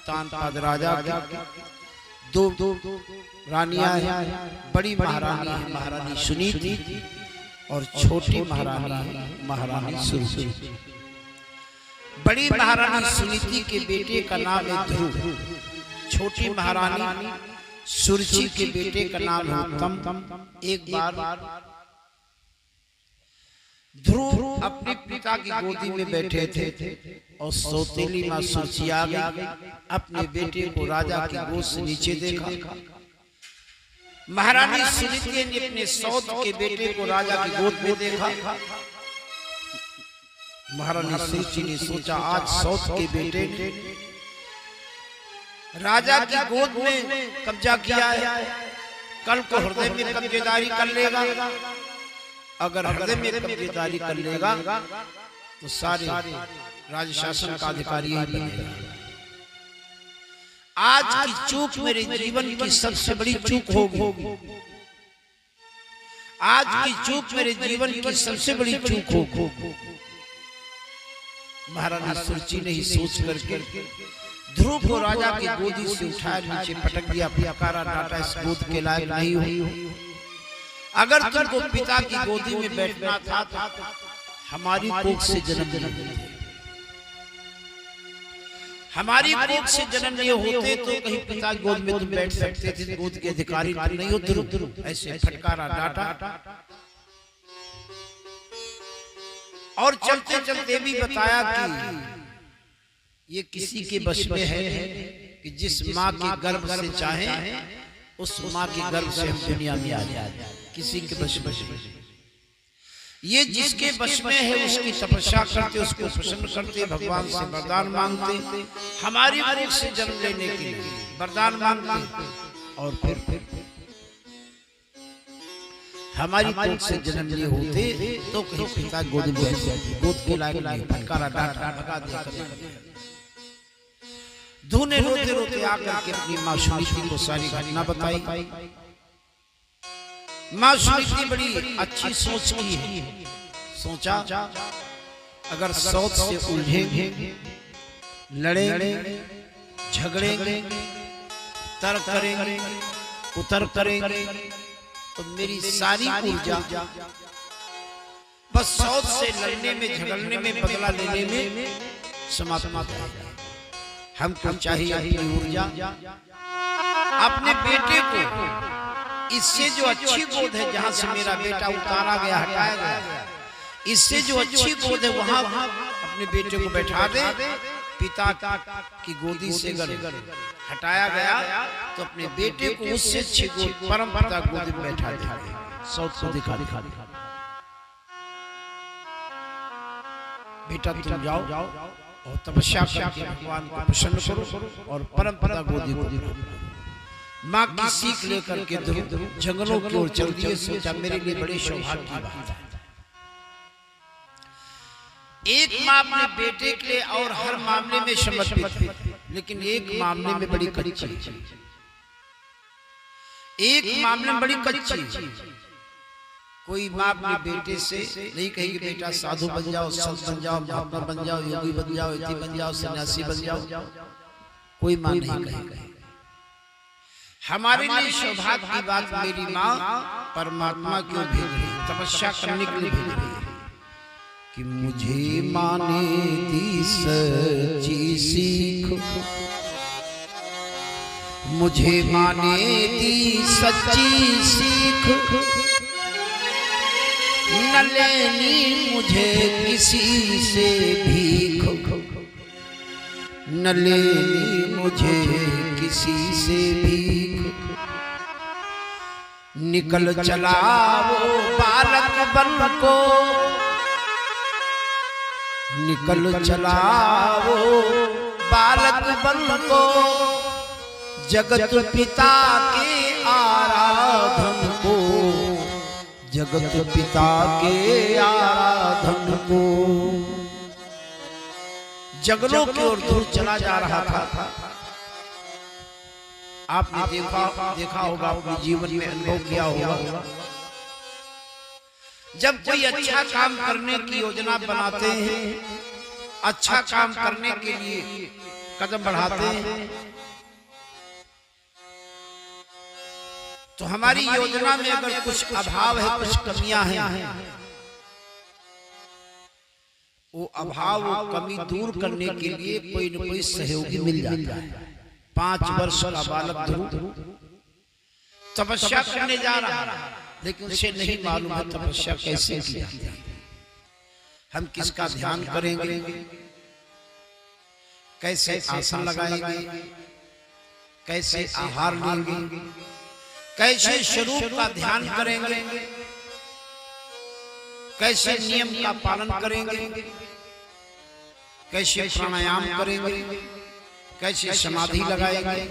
सुल्तान पद राजा की दो रानियां हैं। बड़ी महारानी है महारानी सुनीति और छोटी महारानी है महारानी सुरुचि। बड़ी महारानी सुनीति के बेटे का नाम है ध्रुव। छोटी महारानी सुरुचि के बेटे का नाम है उत्तम। एक बार ध्रुव अपने पिता की गोदी में बैठे थे और सौतेली मां सुरुचि आ गई। अपने बेटे को राजा की गोद से नीचे देखा। महारानी सुनीति ने अपने सौत के बेटे को राजा की गोद में देखा। महारानी सुरुचि ने सोचा आज सौत के बेटे ने राजा की गोद में कब्जा किया है, कल को हृदय में कब्जेदारी कर लेगा। अगर हृदय में कब्जेदारी कर लेगा तो सारे राज शासन का अधिकारी ही बनेगा। आज की चूक मेरे जीवन की सबसे बड़ी चूक होगी। आज की चूक मेरे जीवन की सबसे बड़ी चूक होगी। महारानी सुरुचि ने ही सोच करके ध्रुव को राजा की गोदी से उठाया, नीचे पटक दिया, पुकारा डांटा, इस गोद के लायक नहीं हो। अगर तुमको पिता की गोदी में बैठना था तो हमारी कोख से जन्म लिए, हमारी कोख से जन्म लिए होते तो कहीं पिता की गोद में तुम बैठ सकते थे। गोद के अधिकारी नहीं हो ध्रुव। ऐसे फटकारा डांटा और चलते चलते भी बताया कि ये किसी के बस में है कि जिस माँ के गर्भ से चाहे उस माँ के गर्भ से हम दुनिया में आ जाए। किसी के बस में ये जिसके बस में है उसकी तपस्या करते, उसको प्रसन्न करते, भगवान से वरदान मांगते, हमारी कोख से जन्म लेने के लिए वरदान मांगते और फिर हमारी कोख से जन्म लिए होते तो कहीं पिता गोद में गोद के लायक नहीं। फटकारा डांटा भगा दिया। धूने रोते रोते आकर के अपनी माँ सुनीति को सारी घटना बताई। माँ सुनीति बड़ी अच्छी सोच की है। सोचा अगर सौत से उलझेंगे, लड़ेंगे, झगड़ेंगे, तर्क करेंगे, उतर करेंगे तो मेरी सारी ऊर्जा बस सौत से लड़ने में, झगड़ने में, बदला लेने में समाप्त हो जाएगी। हमको चाहिए अपनी ऊर्जा अपने बेटे को, इससे जो अच्छी गोद है जहां से मेरा बेटा उतारा गया, हटाया गया, इससे जो अच्छी गोद है वहां अपने बेटे को बैठा दे। पिता की गोदी से हटाया गया तो अपने बेटे को उससे अच्छी गोद, परम पिता गोदी में बैठा दे। सौत को दिखा बेटा तुम जाओ और तपस्या करके भगवान को प्रसन्न करो और परम पिता गोदी को। माँ की सीख लेकर के ध्रुव जंगलों की ओर चल दिए। सोचा मेरे लिए बड़े सौभाग्य की बात है। एक माँ अपने बेटे के लिए और हर मामले में समर्पित है, लेकिन एक मामले में बड़ी कच्ची, एक मामले में बड़ी कच्ची। कोई माँ अपने बेटे से नहीं कहेगी बेटा साधु बन जाओ, संत बन जाओ, महात्मा बन जाओ, योगी बन जाओ, यति बन जाओ, सन्यासी बन जाओ। कोई माँ नहीं कहेगी। हमारे लिए सौभाग्य की बात मेरी माँ परमात्मा क्यों भेज रही, तपस्या करने के लिए भेज रही है कि मुझे माने दी सच्ची सीख, मुझे माने दी सच्ची सीख, न लेनी मुझे किसी से भीख, न लेनी मुझे किसी से भीख। निकल चला वो बालक बन को, निकल चला वो बालक बन को, जगत पिता के आराधन को, जगत पिता के आराधन को। जंगलों की ओर दूर चला जा रहा था। आपने देखा होगा, अपने जीवन में अनुभव किया होगा, जब कोई अच्छा काम करने की योजना बनाते हैं, अच्छा काम करने के लिए कदम बढ़ाते हैं तो हमारी योजना में अगर कुछ अभाव है, कुछ कमियां हैं, वो अभाव वो कमी दूर करने के लिए कोई न कोई सहयोगी मिल जाता है। 5 वर्ष का बालक ध्रुव तपस्या करने जा रहा है, लेकिन उसे नहीं मालूम है तपस्या कैसे की जाती है, हम किसका ध्यान करेंगे, कैसे आसन लगाएंगे, कैसे आहार लेंगे, कैसे स्वरूप का ध्यान करेंगे, कैसे नियम का पालन करेंगे, कैसे प्राणायाम करेंगे, कैसे समाधि लगाएंगे।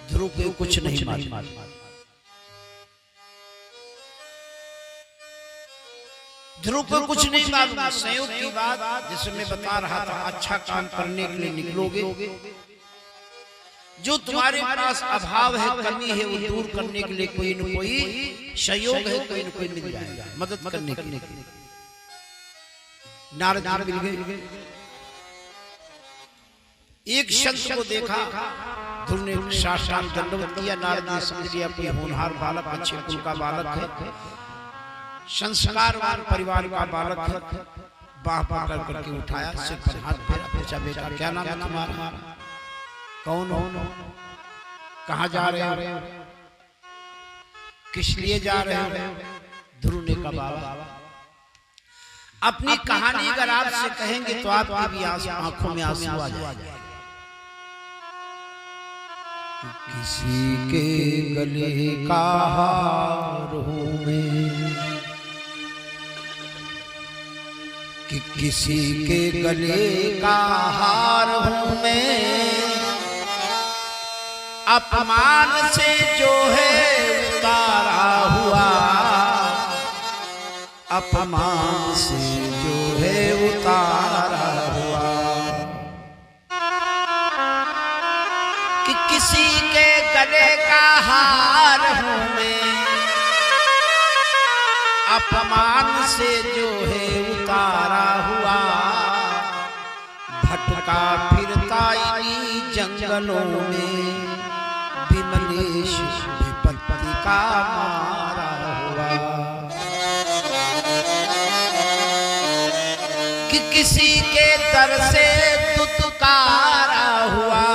ध्रुव को कुछ नहीं मालूम। ध्रुव को कुछ नहीं मालूम। संयोग की बात जैसे मैं बता रहा था, अच्छा काम करने के लिए निकलोगे, जो तुम्हारे पास अभाव है, कमी है, वो दूर करने के लिए कोई न कोई सहयोग है, कोई न कोई मिल जाएगा मदद करने के लिए। नारद जी मिल गए। एक संत को देखा, ध्रुव ने साष्टांग दंडवत किया। नारद ने समझ लिया कोई होनहार बालक, अच्छे कुल का बालक है, संस्कारवान परिवार का बालक है। बाह पकड़ करके उठाया, सिर पर हाथ फेरा, पूछा बेटा क्या नाम है तुम्हारा, कौन हो, कहाँ जा रहे हो, किस लिए जा रहे हो। ध्रुव ने कहा बाबा अपनी कहानी अगर आपसे कहेंगे तो आपकी भी आंखों में आंसू आ जाएगा। किसी के गले का हार हूं मैं, कि किसी के गले का हार हूं मैं, अपमान से जो है उतारा हुआ, अपमान से जो है उतारा हुआ। कि किसी के गले का हार हूं मैं, अपमान से जो है उतारा हुआ। भटका फिरता इन्हीं जंगलों में, विमलेश विपत्ति का मारा हुआ। कि किसी के दर से दुत्कारा हुआ,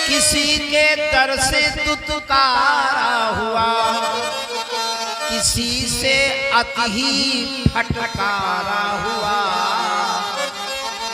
किसी के दर से दुत्कारा हुआ, किसी से अति ही फटकारा हुआ।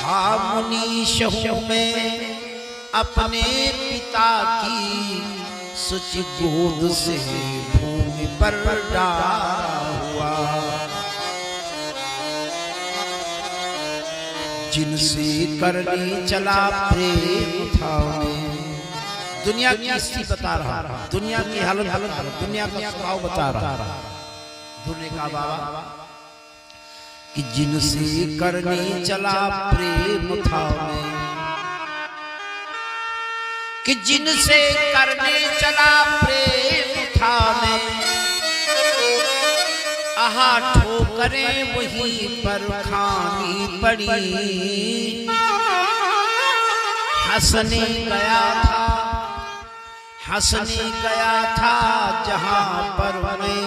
हाँ मुनीश हूँ मैं अपने पिता की, सुचि गोद से भूमि पर डाला हुआ। जिनसे करनी चला प्रेम था मैं, दुनिया की स्थिति बता रहा, दुनिया की हालत, दुनिया का स्वभाव बता रहा। ध्रुव का बाबा कि जिनसे करनी चला प्रेम था मैं, कि जिनसे करने चला प्रेम था मैं, आहा ठोकरें वहीं पर खानी पड़ी। हंसने गया था, हंसने गया था जहां पर मैं,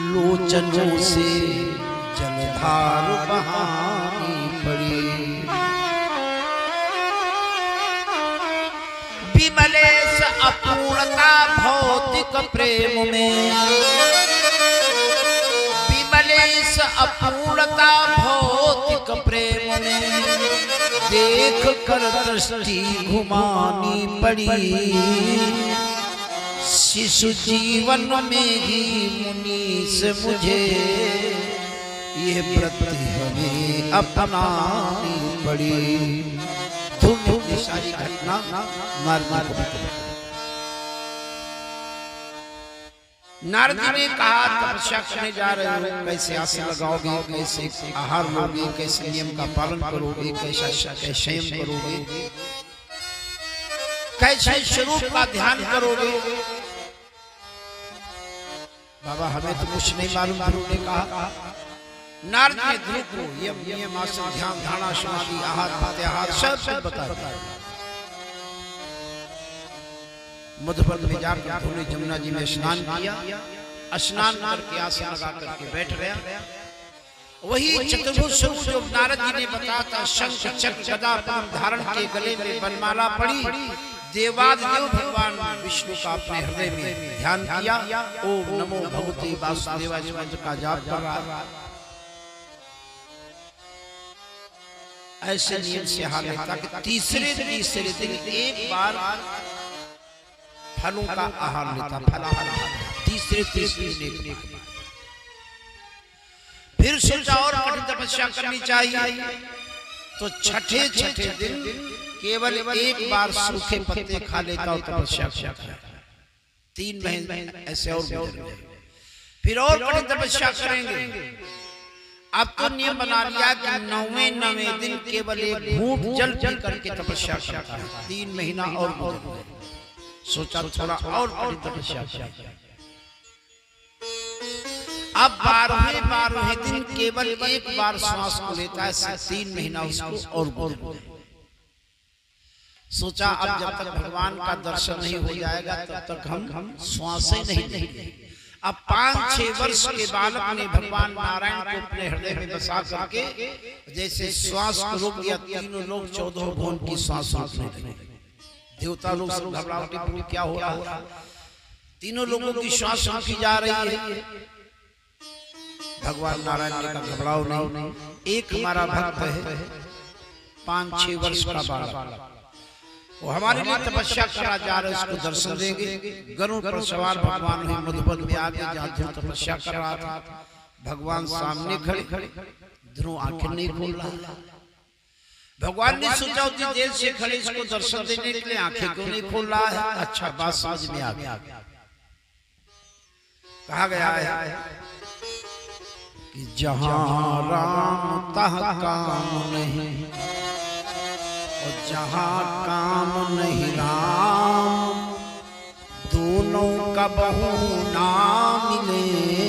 लोचनों से जलधार बहानी पड़ी। विमलेश अपूर्णता भौतिक प्रेम में, विमलेश अपूर्णता भौतिक प्रेम में, देख कर दृष्टि घुमानी पड़ी। शिशु जीवन में ही मुनि से मुझे ये वृत्ति हमें अपनानी पड़ी। ध्रुव की सारी घटना नारद जी ने कहा तपस्या करने जा रहे हो, कैसे आसन लगाओगे, कैसे आहार लोगे, कैसे नियम का पालन करोगे, कैसे संयम करोगे, कैसे स्वरूप का ध्यान करोगे। बाबा हमें तो कुछ नहीं मालूम। ध्रुव ने कहा नारद ने ध्रुव को यम नियम आसन ध्यान धारणा समाधि आहार प्रत्याहार सब बताया। मधुबन में जाकर धोने जमुना जी में स्नान किया, स्नान करके आसन लगा करके बैठ गया। वही चतुर्भुज स्वरूप जो नारद जी ने बताया था, शंख चक्र गदा पद्म धारण के गले में बनमाला पड़ी, देवादिदेव भगवान विष्णु का अपने हृदय में ध्यान किया। ओम नमो भगवते वासुदेवाय मंत्र का जाप कर रहा। ऐसे नियम से हाल लेता कि तीसरे दिन एक बार फलों का आहार लेता, तीसरे दिन। फिर सोचा और कठिन तपस्या करनी चाहिए, तो छठे दिन केवल एक बार सूखे पत्ते खा लेता और तपस्या करता। 3 महीने ऐसे और फिर और कठिन तपस्या करेंगे। अब तो नियम बना लिया कि 9वें दिन केवल एक घूंट जल पी करके तपस्या करता है। 3 महीना और सोचा थोड़ा और कठिन तपस्या। अब 12वें दिन केवल एक बार श्वास को लेता है, 3 महीना उसको और सोचा अब जब तक भगवान का दर्शन नहीं हो जाएगा तब तक हम श्वास ही नहीं लेंगे। अब 5-6 वर्ष के बालक ने भगवान नारायण को अपने हृदय में बसा करके जैसे श्वास को रोक दिया, तीनों लोग 14 भुवन की श्वास रोकने लगे। देवता लोग सब घबराहटे में क्या हो रहा, तीनों लोगों की श्वास रोकी जा रही है। भगवान नारायण ने कहा घबराओ नहीं, एक हमारा भक्त है 5-6 वर्ष का बालक, वो हमारे लिए तपस्या करा जा रहा है, उसको दर्शन देंगे। गरुड़ पर सवार भगवान हुए मधुबन में आगे जहाँ ध्रुव तपस्या कर रहा था, भगवान सामने खड़े, ध्रुव आंखें नहीं खोल रहा। भगवान ने सोचा उतनी देर से खड़े इसको दर्शन देने के लिए आंखें क्यों नहीं खोल रहा है। अच्छा बात समझ में आ गया। कहा गया है कि जहाँ राम तहाँ काम नहीं, जहाँ काम नहीं राम, दोनों का बहु ना मिले,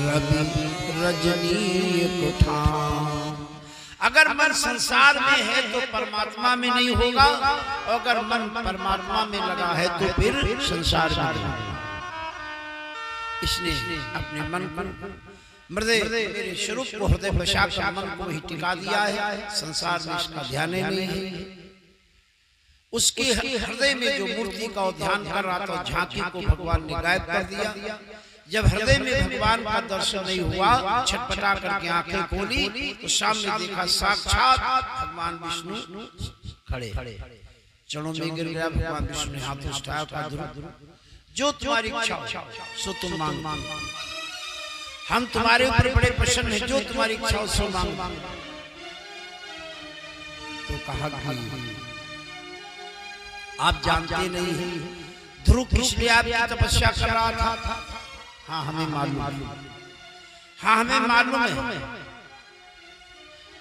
रवि रजनी कुठाम। अगर मन संसार में है तो परमात्मा में नहीं होगा, अगर मन परमात्मा में लगा है तो फिर संसार में होगा। इसने अपने मन को मेरे स्वरूप को हृदय बसा कर मन को ही टिका दिया है, संसार में इसका ध्यान ही नहीं है। उसके हृदय में जो मूर्ति का ध्यान कर रहा था, झांकी को भगवान ने गायब कर दिया। जब हृदय में भगवान का दर्शन नहीं हुआ, छटपटा करके आंखें खोली तो सामने देखा साक्षात भगवान विष्णु खड़े, चरणों में गिर गया। भगवान विष्णु ने हाथ उठाया, कहा जो तुम्हारी इच्छा सो तुम मांगो, हम तुम्हारे ऊपर बड़े प्रसन्न हैं, जो तुम्हारी इच्छा सो मांगो। तो कहा कि आप जानते नहीं ध्रुव किस लिए आपकी तपस्या कर रहा था। हाँ हमें मालूम, हाँ हमें मालूम है।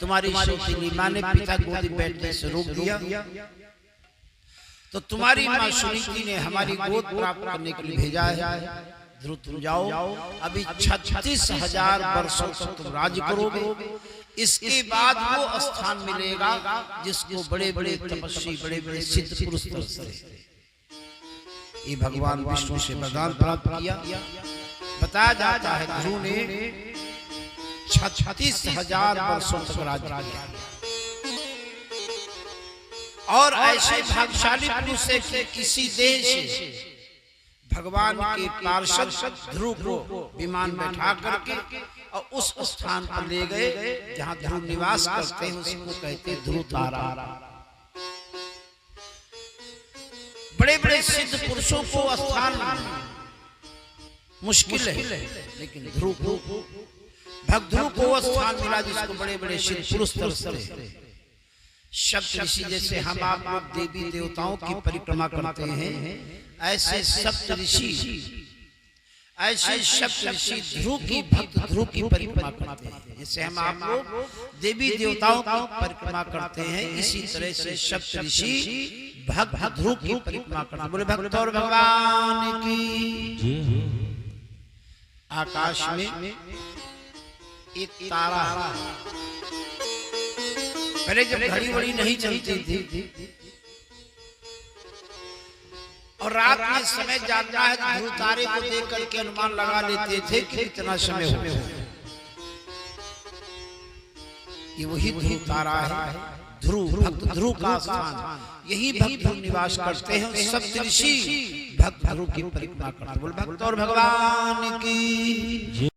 तुम्हारी सौतेली माँ ने पिता गोदी बैठने से रोक दिया, तो तुम्हारी माँ सुनीति ने हमारी गोद प्राप्त करने के लिए भेजा है। ध्रुव तुम जाओ, अभी 36,000 वर्षों तक तुम राज्य करोगे, इसके बाद वो स्थान मिलेगा जिसको बड़े बड़े तपस्वी बड़े बड़े सिद्ध पुरुष तरसते। ये भगवान विष्णु से वरदान प्राप्त किया। बताया जाता है ध्रुव ने 36,000 वर्षों तक राज्य किया। और ऐसे भाग्यशाली पुरुष है कि किसी देश भगवान के पार्षद ध्रुव को विमान बैठा करके और उस स्थान पर ले गए जहां ध्रुव निवास करते हैं, उसको कहते हैं ध्रुव तारा। बड़े बड़े सिद्ध पुरुषों को स्थान मुश्किल है, लेकिन ध्रुव को भक्त ध्रुव को स्थान मिला जिसको बड़े बड़े सिद्ध पुरुष तरसते। सप्त ऋषि जैसे हम आप लोग देवी देवताओं की परिक्रमा करते हैं, ऐसे सप्त ऋषि ध्रुव की भक्त ध्रुव की परिक्रमा करते हैं। जैसे हम आप लोग देवी देवताओं की परिक्रमा करते हैं, इसी तरह से सप्त ऋषि भक्त ध्रुव की परिक्रमा करते हैं। बोले भक्त और भगवान की। आकाश में एक तारा। पहले जब घड़ी वड़ी नहीं चलती थी और रात में समय जानना है तो ध्रुव तारे को देख करके अनुमान लगा लेते थे कि कितना समय हो। ये वही ध्रुव तारा है, ध्रुव भक्त ध्रुव का स्थान। यही भक्त ध्रुव निवास करते हैं। सब ऋषि भक्त ध्रुव की परिक्रमा करते हैं। बोल भक्त और भगवान की।